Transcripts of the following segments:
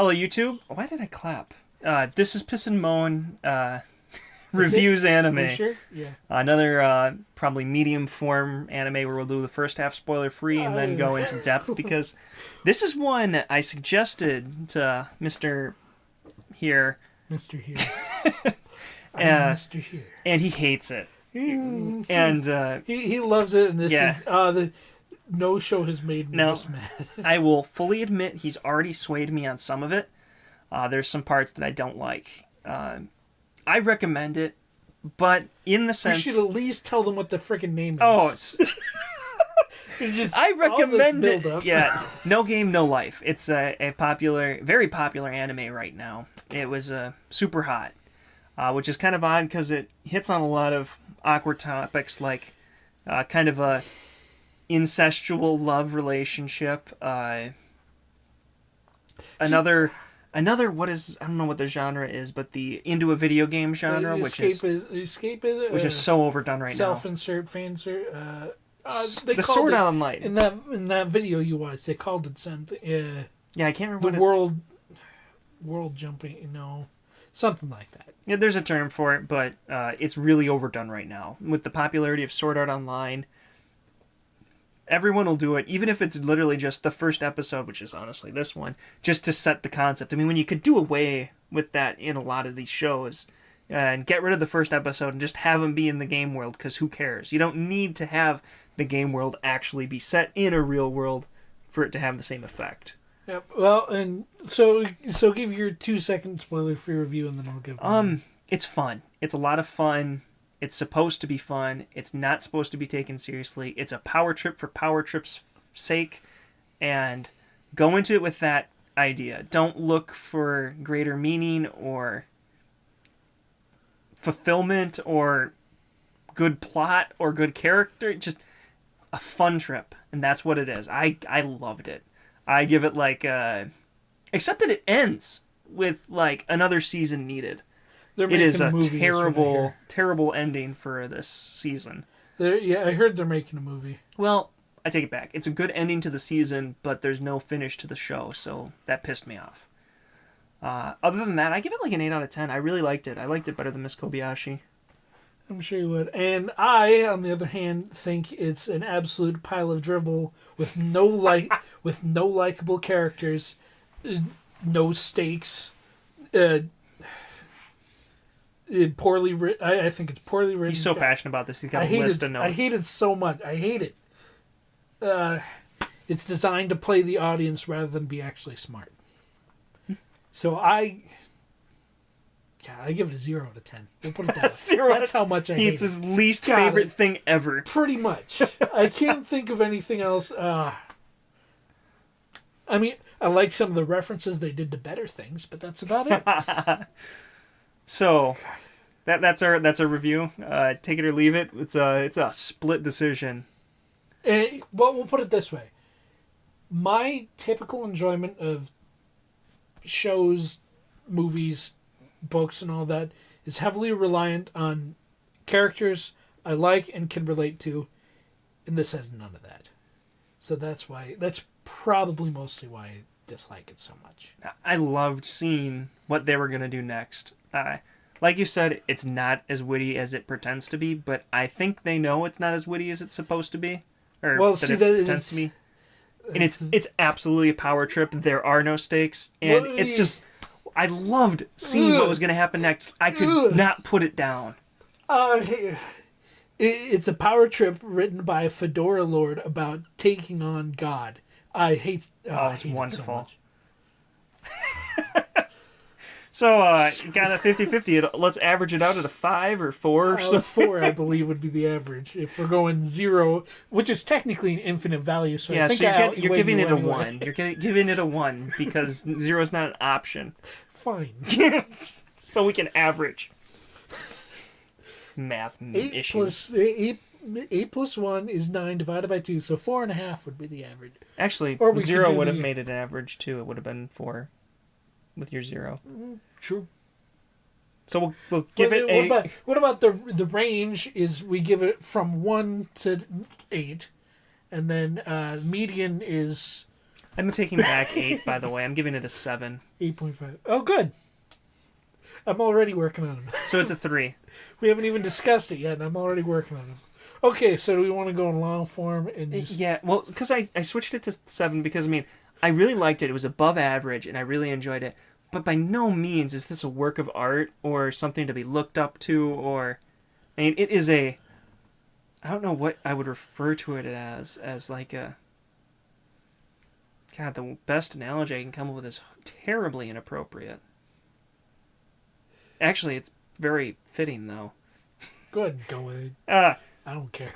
Hello, YouTube. Why did I clap? This is Piss Moan Reviews Anime. Are you sure? Yeah. Another probably medium form anime where we'll do the first half spoiler free and then go into depth, because this is one I suggested to Mr. Here. Mr. Here. Mr. Here. And he hates it. And he loves it, and this yeah. is the no show has made me this mad. I will fully admit he's already swayed me on some of it. There's some parts that I don't like. I recommend it, but in the sense... You should at least tell them what the freaking name is. Oh, it's just I recommend it. Build-up. Yeah, No Game, No Life. It's a popular, very popular anime right now. It was super hot, which is kind of odd because it hits on a lot of awkward topics like kind of a incestual love relationship. Another what is, I don't know what the genre is, but the into a video game genre, which is so overdone right now. Self-insert, fan-insert. They the called Sword it, Art Online. in that video you watched, they called it something. Yeah, I can't remember the world jumping. Something like that. Yeah, there's a term for it, but it's really overdone right now with the popularity of Sword Art Online. Everyone will do it, even if it's literally just the first episode, which is honestly this one, just to set the concept. I mean, when you could do away with that in a lot of these shows and get rid of the first episode and just have them be in the game world, because who cares? You don't need to have the game world actually be set in a real world for it to have the same effect. Yep. Well, and so give your 2-second spoiler-free review, and then I'll give. It's fun. It's a lot of fun. It's supposed to be fun. It's not supposed to be taken seriously. It's a power trip for power trip's sake, and go into it with that idea. Don't look for greater meaning or fulfillment or good plot or good character. Just a fun trip, and that's what it is. I loved it. I give it except that it ends with another season needed. It is a terrible ending for this season. I heard they're making a movie. Well, I take it back. It's a good ending to the season, but there's no finish to the show, so that pissed me off. Other than that, I give it an 8 out of 10. I really liked it. I liked it better than Miss Kobayashi. I'm sure you would. And I, on the other hand, think it's an absolute pile of dribble with no likable characters, no stakes. Poorly written. I think it's poorly written. He's so passionate about this. He's got a list of notes. I hate it so much. I hate it. It's designed to play the audience rather than be actually smart. So I give it a 0 out of 10. We'll put it that way. That's how much I hate it. It's his least favorite thing ever. Pretty much. I can't think of anything else. I mean, I like some of the references they did to better things, but that's about it. So, that's our review. Take it or leave it. It's a split decision. Well, we'll put it this way: my typical enjoyment of shows, movies, books, and all that is heavily reliant on characters I like and can relate to, and this has none of that. So that's probably mostly why I dislike it so much. I loved seeing what they were going to do next. Like you said, it's not as witty as it pretends to be, but I think they know it's not as witty as it's supposed to be. Or well, that it pretends to be. And it's absolutely a power trip. There are no stakes. And it's just... I loved seeing what was going to happen next. I could not put it down. It's a power trip written by a fedora lord about taking on God. I hate... it's wonderful. It so much. So, you got a 50-50. Let's average it out at a 5 or 4 or so. 4, I believe, would be the average. If we're going 0, which is technically an infinite value. So yeah, I think you're giving it a 1. You're giving it a 1 because 0 is not an option. Fine. So we can average. Math issues. 8 plus 1 is 9 divided by 2, so 4.5 would be the average. Actually, 0 would have made it an average, too. It would have been 4. With your 0. True. So we'll give it what about the range is we give it from 1 to 8, and then median is I'm taking back 8, by the way. I'm giving it a 7. 8.5. Oh, good. I'm already working on it. So it's a 3. We haven't even discussed it yet, and I'm already working on it. Okay, so do we want to go in long form and just... Yeah, well, because I switched it to 7 because, I mean, I really liked it. It was above average, and I really enjoyed it. But by no means is this a work of art or something to be looked up to, or... I mean, it is a... I don't know what I would refer to it as like a... God, the best analogy I can come up with is terribly inappropriate. Actually, it's very fitting, though. Go ahead and go with it. I don't care.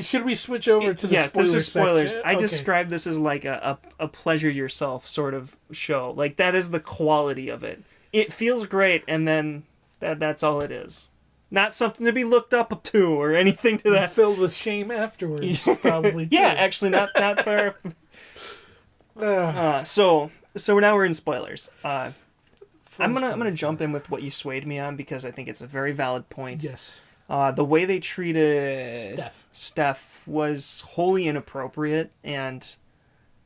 Should we switch over to the yes, spoilers? Yes, this is spoilers. Section? I Okay. describe this as like a pleasure yourself sort of show. Like, that is the quality of it. It feels great, and then that's all it is. Not something to be looked up to or anything to that. Filled with shame afterwards, probably. Too. Yeah, actually, not fair. So now we're in spoilers. I'm gonna jump in with what you swayed me on because I think it's a very valid point. Yes. The way they treated Steph was wholly inappropriate and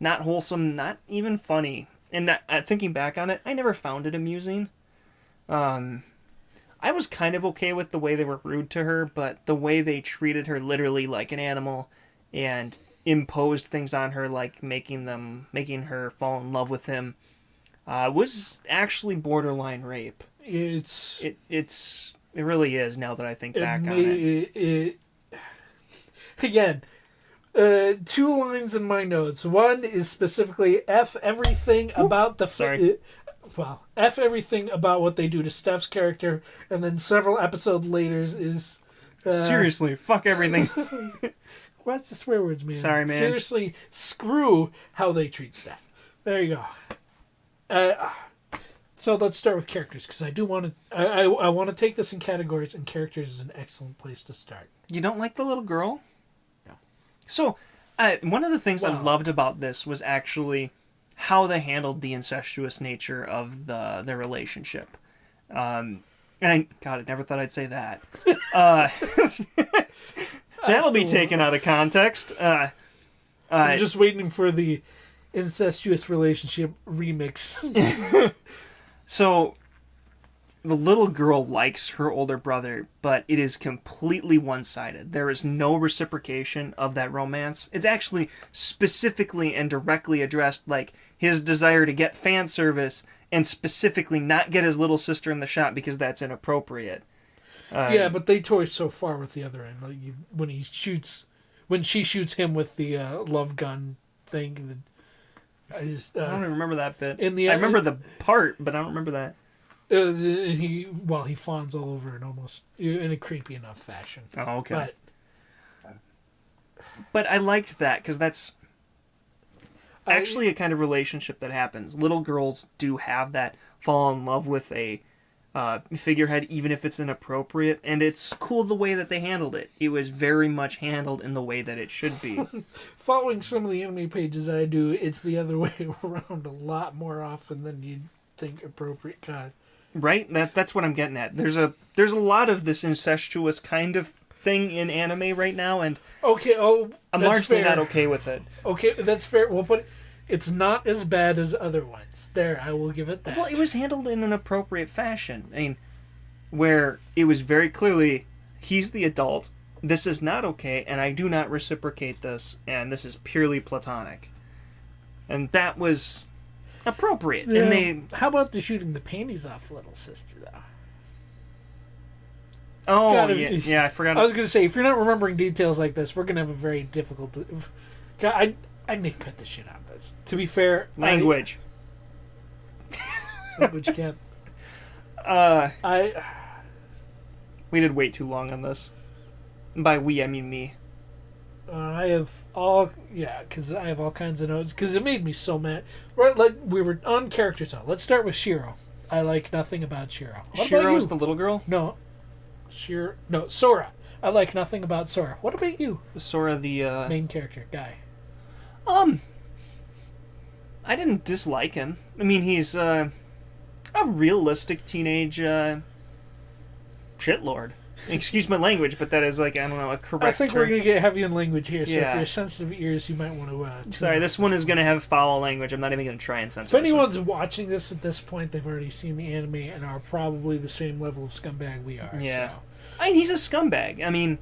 not wholesome, not even funny. And thinking back on it, I never found it amusing. I was kind of okay with the way they were rude to her, but the way they treated her literally like an animal and imposed things on her, like making her fall in love with him, was actually borderline rape. It really is, now that I think back on it. Again, 2 lines in my notes. One is specifically F everything about the... Sorry. F everything about what they do to Steph's character, and then several episodes later is... Seriously, fuck everything. What's the swear words, man? Sorry, man. Seriously, screw how they treat Steph. There you go. So let's start with characters, because I do want to... I want to take this in categories, and characters is an excellent place to start. You don't like the little girl? No. So, one of the things I loved about this was actually how they handled the incestuous nature of their relationship. And I never thought I'd say that. That'll be taken out of context. I'm just waiting for the incestuous relationship remix. So, the little girl likes her older brother, but it is completely one-sided. There is no reciprocation of that romance. It's actually specifically and directly addressed, like, his desire to get fan service and specifically not get his little sister in the shot because that's inappropriate. Yeah, but they toy so far with the other end. Like when she shoots him with the love gun thing. I don't even remember that bit. I remember the part, but I don't remember that. He fawns all over it almost in a creepy enough fashion. Oh, okay. But I liked that because that's actually a kind of relationship that happens. Little girls do have that fall in love with a figurehead, even if it's inappropriate, and it's cool the way that they handled it. It was very much handled in the way that it should be. Following some of the anime pages I do, it's the other way around a lot more often than you'd think appropriate. God. Right? That's what I'm getting at. There's a lot of this incestuous kind of thing in anime right now, and I'm largely not okay with it. Okay, that's fair. We'll put it's not as bad as other ones. There, I will give it that. Well, it was handled in an appropriate fashion. I mean, where it was very clearly, he's the adult, this is not okay, and I do not reciprocate this, and this is purely platonic. And that was appropriate. Yeah. And how about the shooting the panties off little sister, though? Oh, God, yeah, I forgot. I was going to say, if you're not remembering details like this, we're going to have a very difficult... God, I nitpick the shit out of this. To be fair... Language. Language camp. We did wait too long on this. And by we, I mean me. I have all... Yeah, because I have all kinds of notes. Because it made me so mad. Right, like, we were on characters now. Let's start with Shiro. I like nothing about Shiro. Shiro is the little girl? No. Sora. I like nothing about Sora. What about you? Sora, the main character guy. I didn't dislike him. I mean, he's a realistic teenage shitlord. Excuse my language, but that is like, I don't know, a correct I think term. we're going to get heavy on language here, so Yeah. if you're sensitive ears, you might want to... Sorry, this one is going to have foul language. I'm not even going to try and If censor this one. anyone's watching this at this point, they've already seen the anime and are probably the same level of scumbag we are. Yeah. So. I mean, he's a scumbag. I mean,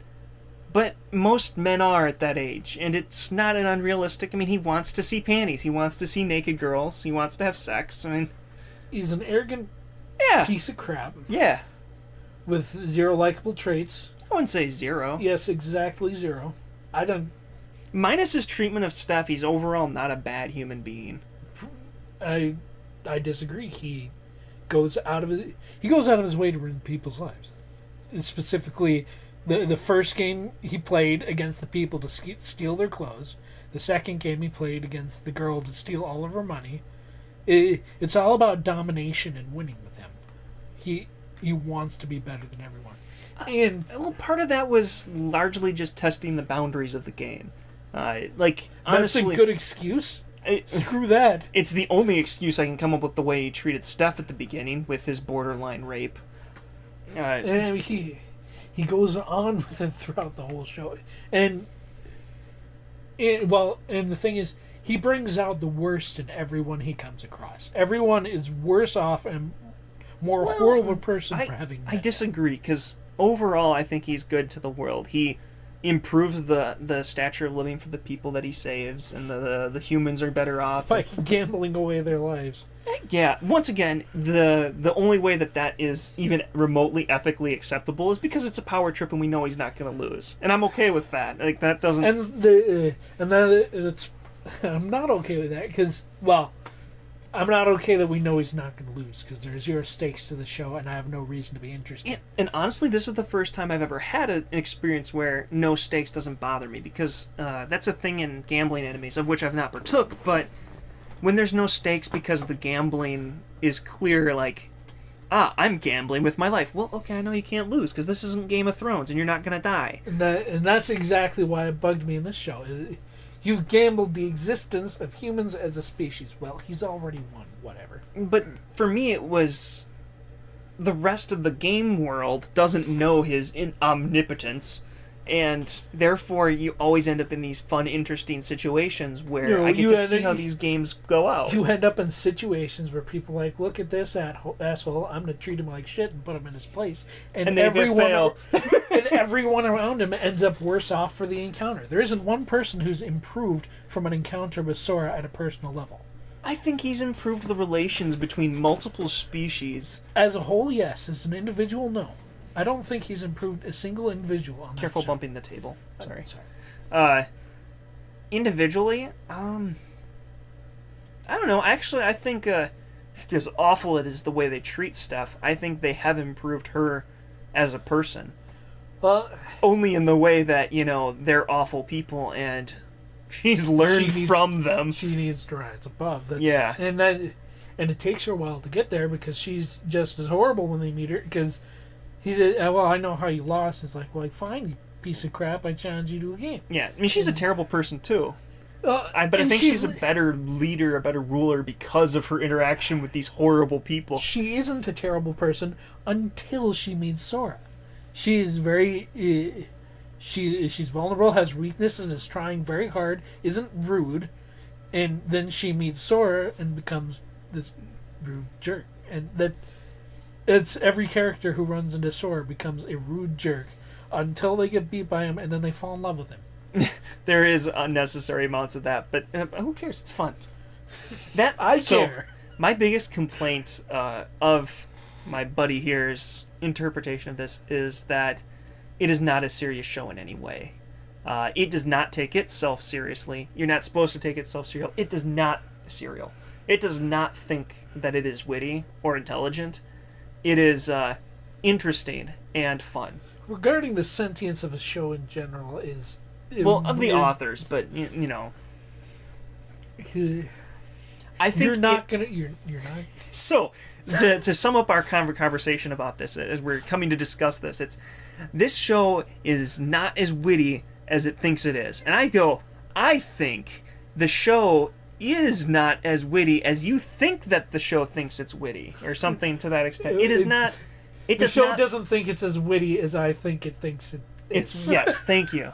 but most men are at that age, and it's not an unrealistic... I mean, he wants to see panties. He wants to see naked girls. He wants to have sex. I mean... He's an arrogant Yeah. piece of crap Yeah. with zero likable traits. I wouldn't say zero. Yes, exactly zero. I don't... Minus his treatment of Steph, he's overall not a bad human being. I disagree. He goes out of his way to ruin people's lives. And specifically, the first game he played against the people to steal their clothes. The second game he played against the girl to steal all of her money. It's all about domination and winning with him. He wants to be better than everyone. And Well, part of that was largely just testing the boundaries of the game. Like, that's honestly... a good excuse. Screw that. It's the only excuse I can come up with the way he treated Steph at the beginning with his borderline rape. And he goes on with it throughout the whole show. And the thing is, he brings out the worst in everyone he comes across. Everyone is worse off and more horrible person for having I disagree, because overall I think he's good to the world. He improves the stature of living for the people that he saves, and the humans are better off. by gambling away their lives. Yeah, once again, the only way that is even remotely ethically acceptable is because it's a power trip and we know he's not going to lose. And I'm okay with that. Like, that doesn't... I'm not okay with that because, well, I'm not okay that we know he's not going to lose because there's zero stakes to the show and I have no reason to be interested. And honestly, this is the first time I've ever had an experience where no stakes doesn't bother me, because that's a thing in gambling animes, of which I've not partook, but when there's no stakes because the gambling is clear, like, I'm gambling with my life. Well, okay, I know you can't lose because this isn't Game of Thrones and you're not going to die. And that's exactly why it bugged me in this show. You've gambled the existence of humans as a species. Well, he's already won. Whatever. But for me, it was the rest of the game world doesn't know his omnipotence, and therefore you always end up in these fun, interesting situations where I get to see how these games go out. You end up in situations where people are like, look at this asshole, I'm going to treat him like shit and put him in his place. And everyone around him ends up worse off for the encounter. There isn't one person who's improved from an encounter with Sora at a personal level. I think he's improved the relations between multiple species. As a whole, yes. As an individual, no. I don't think he's improved a single individual on Careful that show. bumping the table. Sorry. Sorry. Individually, I don't know. Actually, I think as awful it is the way they treat Steph, I think they have improved her as a person. Well, only in the way that, they're awful people and she's learned from them. She needs to rise above. Yeah. And it takes her a while to get there because she's just as horrible when they meet her because he said, well, I know how you lost. It's like, well, fine, you piece of crap. I challenge you to a game. Yeah. I mean, she's a terrible person, too. But I think she's a better leader, a better ruler because of her interaction with these horrible people. She isn't a terrible person until she meets Sora. She is very... she's vulnerable, has weaknesses, is trying very hard, isn't rude, and then she meets Sora and becomes this rude jerk. And it's every character who runs into Sora becomes a rude jerk until they get beat by him and then they fall in love with him. There is unnecessary amounts of that, but who cares? It's fun. I care. My biggest complaint of my buddy here's interpretation of this is that it is not a serious show in any way. It does not take itself seriously. You're not supposed to take itself seriously. It does not It does not think that it is witty or intelligent. It is interesting and fun. Regarding the sentience of a show in general is... of the authors, but, I think you're not... So, to sum up our conversation about this, as we're coming to discuss this, this show is not as witty as it thinks it is. And I think the show is not as witty as you think that the show thinks it's witty, or something to that extent. It is not... It The does show not, doesn't think it's as witty as I think it thinks it it's is. yes, thank you.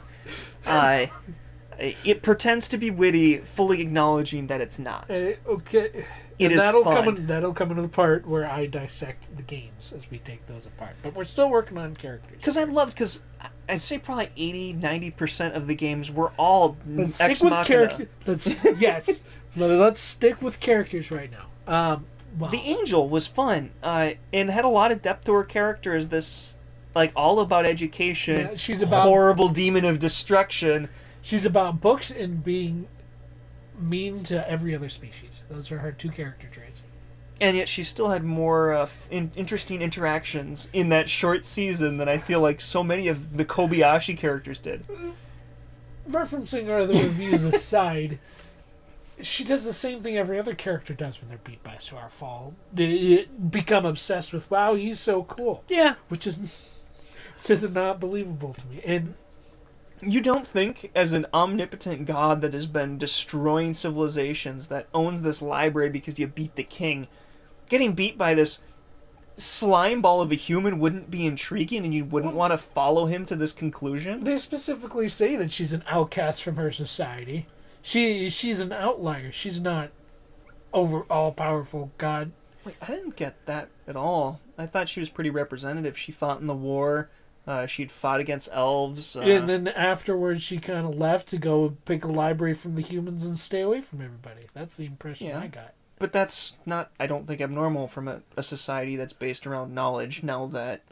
It pretends to be witty, fully acknowledging that it's not. Okay. It And is that'll fun. that'll come into the part where I dissect the games as we take those apart. But we're still working on characters. Because I'd say probably 80-90% of the games were all Let's ex stick with machina. characters. Yes. Let's stick with characters right now. Wow. The Angel was fun, and had a lot of depth to her character as this, like, all about education, Yeah, she's about- horrible demon of destruction. She's about books and being mean to every other species. Those are her two character traits. And yet she still had more interesting interactions in that short season than I feel like so many of the Kobayashi characters did. Referencing our other reviews aside, she does the same thing every other character does when they're beat by Starfall. Become obsessed with, wow, he's so cool. Yeah. Which is not believable to me. And You don't think, as an omnipotent god that has been destroying civilizations, that owns this library because you beat the king, getting beat by this slime ball of a human wouldn't be intriguing and you wouldn't want to follow him to this conclusion? they specifically say that she's an outcast from her society. She's an outlier. She's not over all-powerful god. Wait, I didn't get that at all. I thought she was pretty representative. She fought in the war. She'd fought against elves. And then afterwards, she kind of left to go pick a library from the humans and stay away from everybody. That's the impression Yeah. I got. But that's not, I don't think, abnormal from a society that's based around knowledge, now that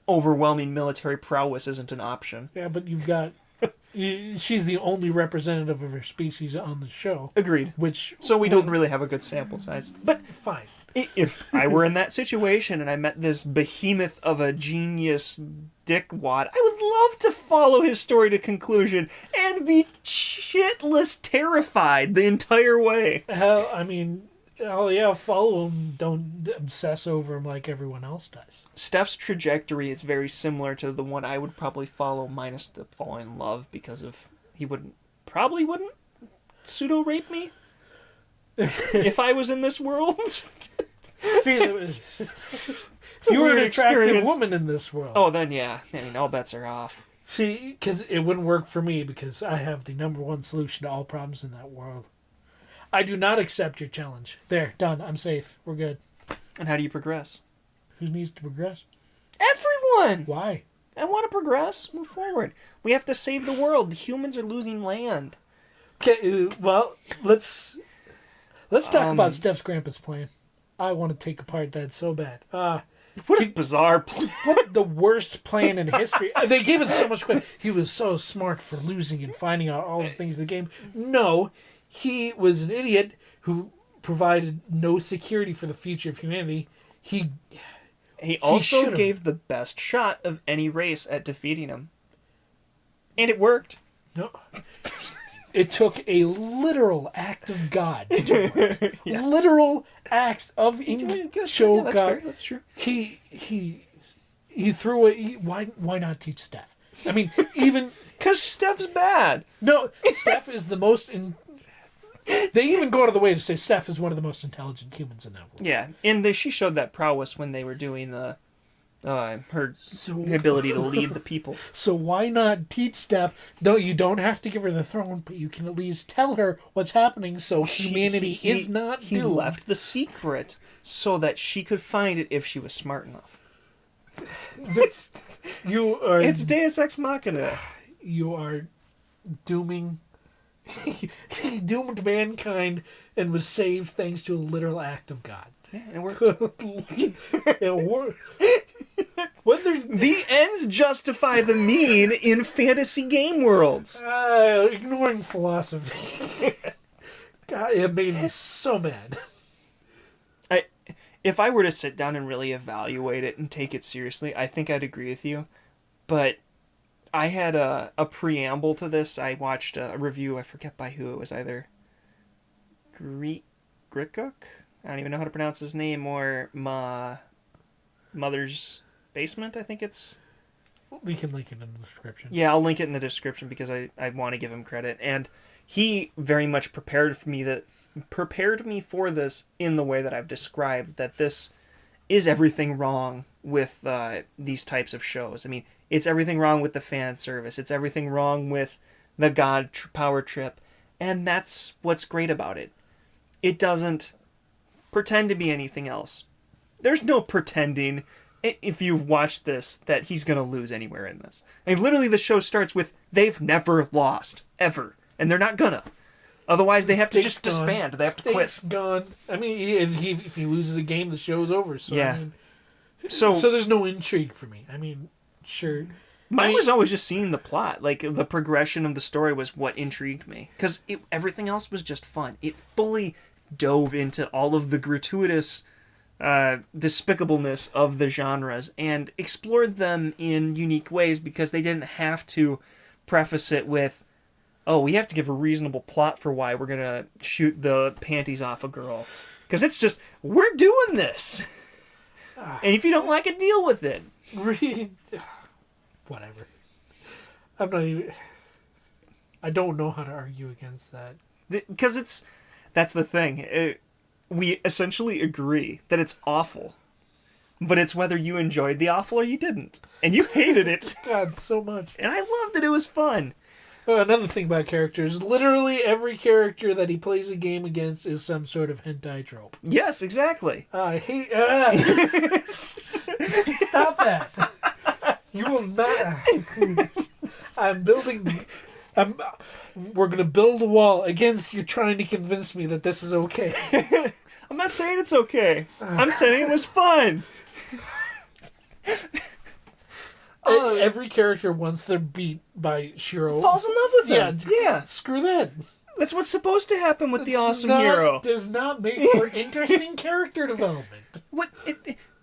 overwhelming military prowess isn't an option. Yeah, but you've got... she's the only representative of her species on the show. Agreed. Which... So we don't really have a good sample size. But Fine. if I were in that situation and I met this behemoth of a genius dickwad, I would love to follow his story to conclusion and be shitless terrified the entire way. Hell, I mean... Hell yeah, follow him. Don't obsess over him like everyone else does. Steph's trajectory is very similar to the one I would probably follow, minus the falling in love, because of he probably wouldn't pseudo rape me if I was in this world. See, It's a you were an weird attractive experience. woman in this world. Oh, then yeah, I mean, all bets are off. See, because it wouldn't work for me because I have the number one solution to all problems in that world. I do not accept your challenge. There, done. I'm safe. We're good. And how do you progress? Who needs to progress? Everyone! Why? I want to progress. Move forward. We have to save the world. The humans are losing land. Okay, well, let's talk about Steph's grandpa's plan. I want to take apart that so bad. What a bizarre plan. What the worst plan in history. They gave it so much credit. He was so smart for losing and finding out all the things in the game. No, he was an idiot who provided no security for the future of humanity. He also should've. gave the best shot of any race at defeating him. And it worked. No. It took a literal act of God to do it. Yeah. Literal acts of show that's God. fair. That's true. He threw it. Why not teach Steph? I mean, even Because Steph's bad. no, Steph is the most. They even go out of the way to say Steph is one of the most intelligent humans in that world. Yeah, and she showed that prowess when they were doing her ability to lead the people. So why not teach Steph? No, you don't have to give her the throne, but you can at least tell her what's happening so humanity is not He doomed. left the secret so that she could find it if she was smart enough. You are It's Deus Ex Machina. you are dooming. He doomed mankind and was saved thanks to a literal act of God. Yeah, it worked. It worked. What there's The ends justify the mean in fantasy game worlds. ignoring philosophy. God, it made me so mad. If I were to sit down and really evaluate it and take it seriously, I think I'd agree with you. But I had a preamble to this. I watched a review, I forget by who. It was either Grickuk? I don't even know how to pronounce his name, or Mother's Basement, I think it's. We can link it in the description. Yeah, I'll link it in the description because I want to give him credit. And he very much prepared me for this in the way that I've described, that this is everything wrong with these types of shows. I mean, it's everything wrong with the fan service. It's everything wrong with the God power trip. And that's what's great about it. It doesn't pretend to be anything else. There's no pretending, if you've watched this, that he's going to lose anywhere in this. I mean, literally the show starts with, they've never lost, ever. And they're not gonna. Otherwise, they have to just disband. They have to quit. Stake's gone. I mean, if he loses a game, the show's over. So, Yeah. I mean, So there's no intrigue for me. I mean, sure. mine was always just seeing the plot. Like, the progression of the story was what intrigued me. Because everything else was just fun. It fully dove into all of the gratuitous despicableness of the genres and explored them in unique ways because they didn't have to preface it with, oh, we have to give a reasonable plot for why we're going to shoot the panties off a girl. Because it's just, we're doing this. And if you don't like it, deal with it. Whatever. I'm not even... I don't know how to argue against that. Because that's the thing. We essentially agree that it's awful. But it's whether you enjoyed the awful or you didn't. And you hated it. God, so much. And I loved it. It was fun. Another thing about characters, literally every character that he plays a game against is some sort of hentai trope. Yes, exactly. I hate... Stop that. You will not... We're going to build a wall against you trying to convince me that this is okay. I'm not saying it's okay. I'm saying it was fun. Every character, once they're beat by Shiro, falls in love with him. Yeah. Screw that. That's what's supposed to happen with the awesome not, hero. Does not make for interesting character development.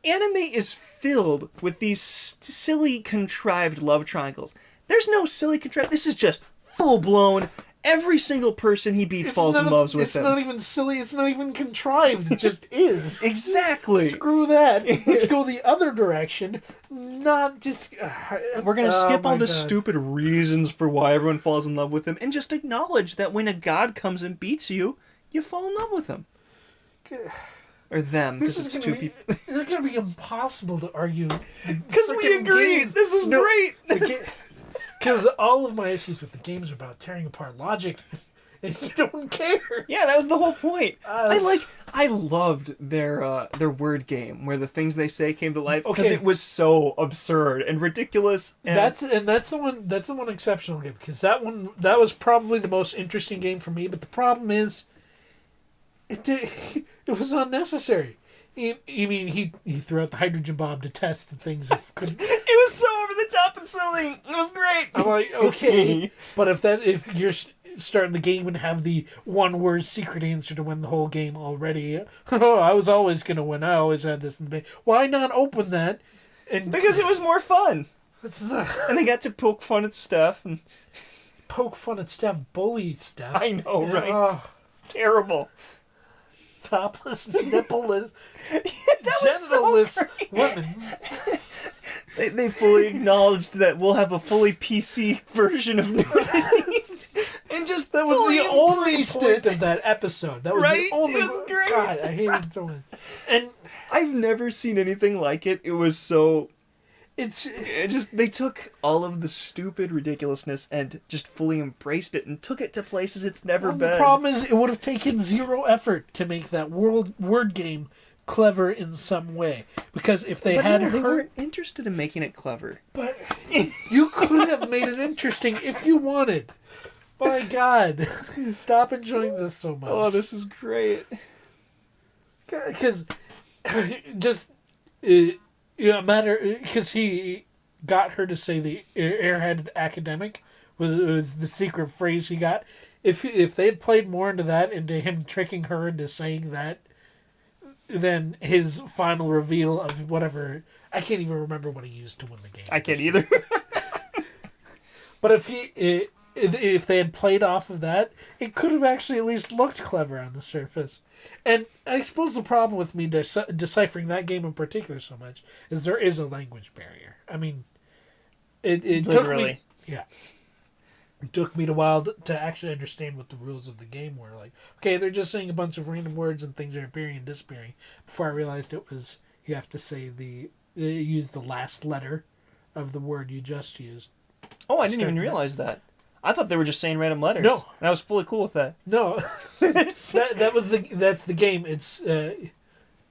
Anime is filled with these silly, contrived love triangles. There's no silly contrived. This is just full blown. Every single person he beats falls in love with him. It's not even silly. It's not even contrived. It just is. Exactly. Screw that. Let's go the other direction. Not just... We're going to skip all the stupid reasons for why everyone falls in love with him and just acknowledge that when a god comes and beats you, you fall in love with him. Or them, because it's two people. It's going to be impossible to argue. Because we agree. This is great. Because all of my issues with the games are about tearing apart logic, and you don't care. Yeah, that was the whole point. I loved their word game where the things they say came to life because it was so absurd and ridiculous. And that's the one. That's the one exception I'll give, because that was probably the most interesting game for me. But the problem is, it was unnecessary. I mean, he threw out the hydrogen bomb to test the things. It was so over the top and silly. It was great. I'm like, okay, but if you're starting the game and have the one-word secret answer to win the whole game already, oh, I was always gonna win. I always had this in the base. Why not open that? And because it was more fun. It's not. And they got to poke fun at stuff and bully stuff. I know, right? It's terrible. Topless, nippleless, genitalless women. They fully acknowledged that we'll have a fully PC version of nudity. And just that was the only point of that episode. That was the only. It was great. God, I hated it so much. And I've never seen anything like it. It was so. They took all of the stupid ridiculousness and just fully embraced it and took it to places it's never been. The problem is, it would have taken zero effort to make that word game clever in some way. Because if they weren't interested in making it clever. But you could have made it interesting if you wanted. My God, stop enjoying this so much. Oh, this is great. Because just. Because he got her to say the airheaded academic was the secret phrase he got. If they had played more into that, into him tricking her into saying that, then his final reveal of whatever, I can't even remember what he used to win the game. I can't either. But if they had played off of that, it could have actually at least looked clever on the surface. And I suppose the problem with me deciphering that game in particular so much is there is a language barrier. I mean, it took me... Yeah. It took me a while to actually understand what the rules of the game were. Like, okay, they're just saying a bunch of random words and things are appearing and disappearing, before I realized it was you have to say use the last letter of the word you just used. Oh, I didn't even realize that. I thought they were just saying random letters. No. And I was fully cool with that. No, that's the game. It's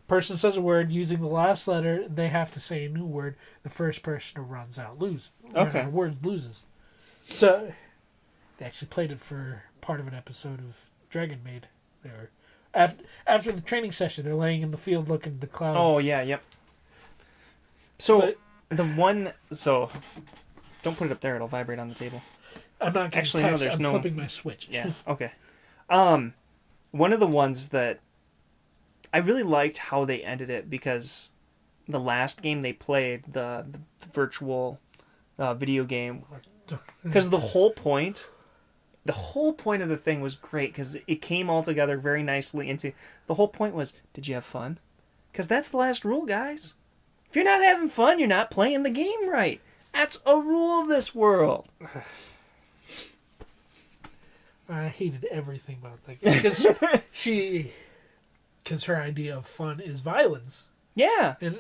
person says a word using the last letter. They have to say a new word. The first person who runs out word loses. So they actually played it for part of an episode of Dragon Maid. They were after the training session. They're laying in the field looking at the clouds. Oh yeah, yep. So so don't put it up there. It'll vibrate on the table. I'm not going to text. I'm flipping my switch. Yeah. Okay. One of the ones that I really liked how they ended it, because the last game they played, the virtual video game, because the whole point of the thing was great, because it came all together very nicely into the whole point was, did you have fun? Because that's the last rule, guys. If you're not having fun, you're not playing the game right. That's a rule of this world. I hated everything about that game because because her idea of fun is violence. Yeah. And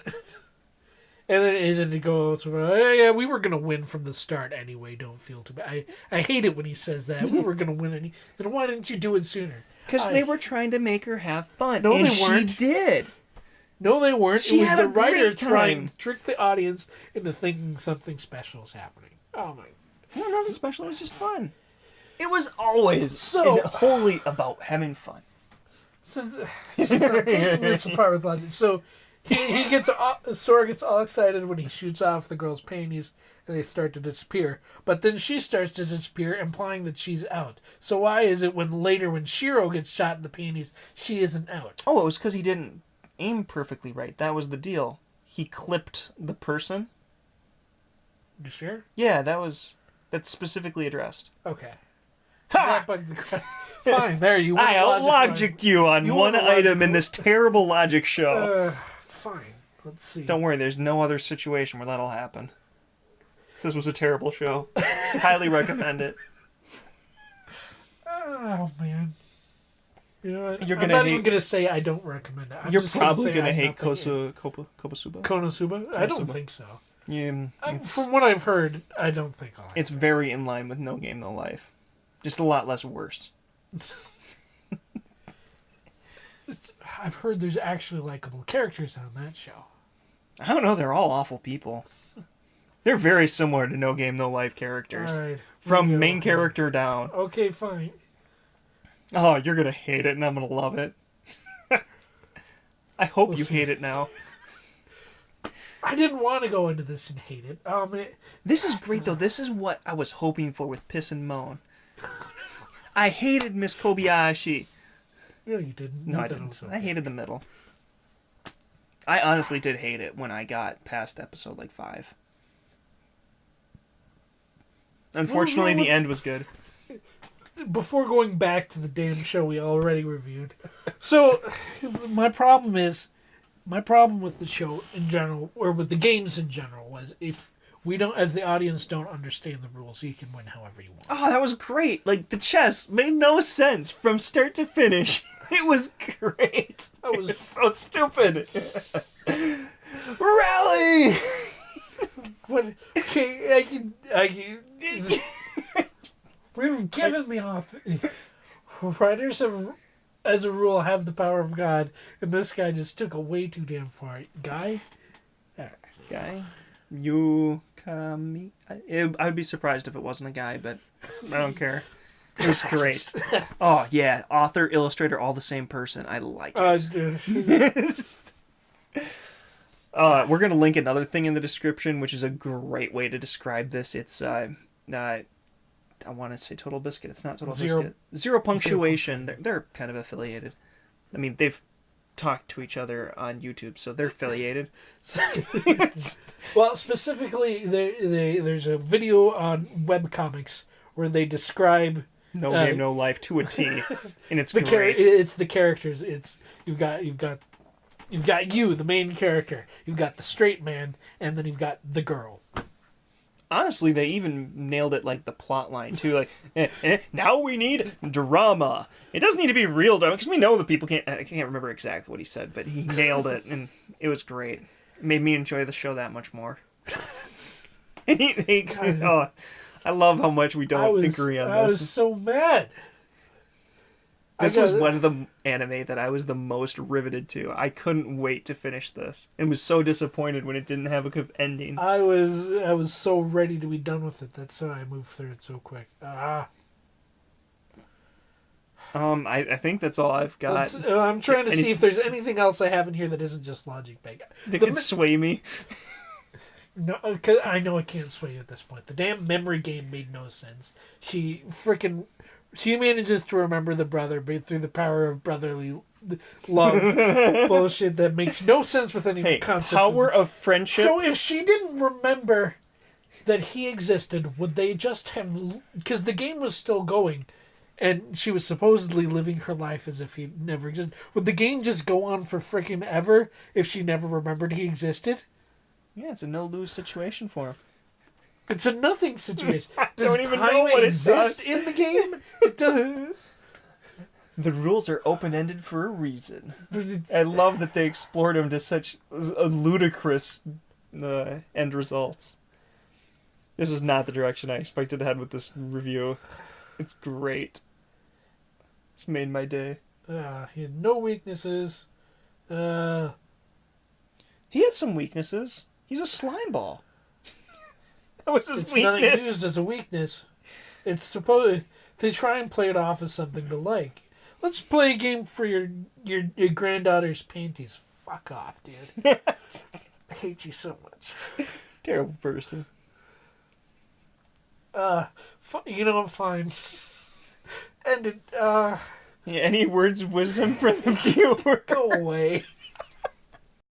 then to go, oh, yeah, we were gonna win from the start anyway. Don't feel too bad. I hate it when he says that. We were gonna win. Then why didn't you do it sooner? Because they were trying to make her have fun. No, and they weren't. She did. No, they weren't. She it was had the a great writer time. trying to trick the audience into thinking something special is happening. Oh my! No, nothing special. It was just fun. It was always and wholly about having fun. Since I'm taking this apart with logic, so he gets Sora gets all excited when he shoots off the girl's panties and they start to disappear. But then she starts to disappear, implying that she's out. So why is it when Shiro gets shot in the panties, she isn't out? Oh, it was because he didn't aim perfectly right. That was the deal. He clipped the person. You sure? Yeah, that's specifically addressed. Okay. Ha! Fine, there you I out-logicked you on one item in this terrible logic show. Fine, let's see. Don't worry, there's no other situation where that'll happen. This was a terrible show. Highly recommend it. Oh, man. You know what? You're I'm not even going to say I don't recommend it. You're probably going to hate Konosuba? Konosuba? I don't think so. Yeah, from what I've heard, I don't think I'll. It's very in line with No Game No Life. Just a lot less worse. I've heard there's actually likable characters on that show. I don't know, they're all awful people. They're very similar to No Game No Life characters. All right, from main character down. Okay, fine. Oh, you're going to hate it and I'm going to love it. I hope you hate it now. I didn't want to go into this and hate it. This is great, though. This is what I was hoping for with Piss and Moan. I hated Miss Kobayashi. No, you didn't. No, I didn't. I hated the middle. I honestly did hate it when I got past episode, 5. Unfortunately, the end was good. Before going back to the damn show we already reviewed. So, my problem with the show in general, or with the games in general, was if we don't, as the audience, don't understand the rules, you can win however you want. Oh, that was great. The chess made no sense from start to finish. It was great. It was so stupid. Rally! What? Okay, I can. We've given the author. Writers have, as a rule, have the power of God, and this guy just took it way too damn far. Guy? Yukami? I would be surprised if it wasn't a guy, but I don't care. It was great. Oh, yeah. Author, illustrator, all the same person. I like it. We're going to link another thing in the description, which is a great way to describe this. It's, I want to say Total Biscuit. It's not Total Biscuit. Zero Punctuation. They're kind of affiliated. I mean, they've talked to each other on YouTube, so they're affiliated. Well, specifically, there's a video on webcomics where they describe No Game No Life to a T, and it's great. It's the characters. It's you've got you, the main character. You've got the straight man, and then you've got the girl. honestly, they even nailed it, like the plot line too. Like, now we need drama. It doesn't need to be real drama because we know that people can't. I can't remember exactly what he said, but he nailed it, and it was great. It made me enjoy the show that much more. And I love how much we don't agree on this. I was so mad. This was one of the anime that I was the most riveted to. I couldn't wait to finish this, and was so disappointed when it didn't have a good ending. I was so ready to be done with it. That's why I moved through it so quick. I think that's all I've got. I'm trying to see if there's anything else I have in here that isn't just logic bag. That can sway me. No, because I know it can't sway you at this point. The damn memory game made no sense. She manages to remember the brother, but through the power of brotherly love bullshit that makes no sense with any concept. Power of friendship. So if she didn't remember that he existed, would they just have... Because the game was still going, and she was supposedly living her life as if he never existed. Would the game just go on for freaking ever if she never remembered he existed? Yeah, it's a no-lose situation for him. It's a nothing situation. Don't even know what it does in the game? It doesn't. The rules are open-ended for a reason. I love that they explored him to such ludicrous end results. This is not the direction I expected to head with this review. It's great. It's made my day. He had no weaknesses. He had some weaknesses. He's a slime ball. That was his weakness. It's not used as a weakness. It's supposed... They try and play it off as something to like. Let's play a game for your granddaughter's panties. Fuck off, dude. I hate you so much. Terrible person. You know, I'm fine. And Yeah, any words of wisdom for the viewer? Go away.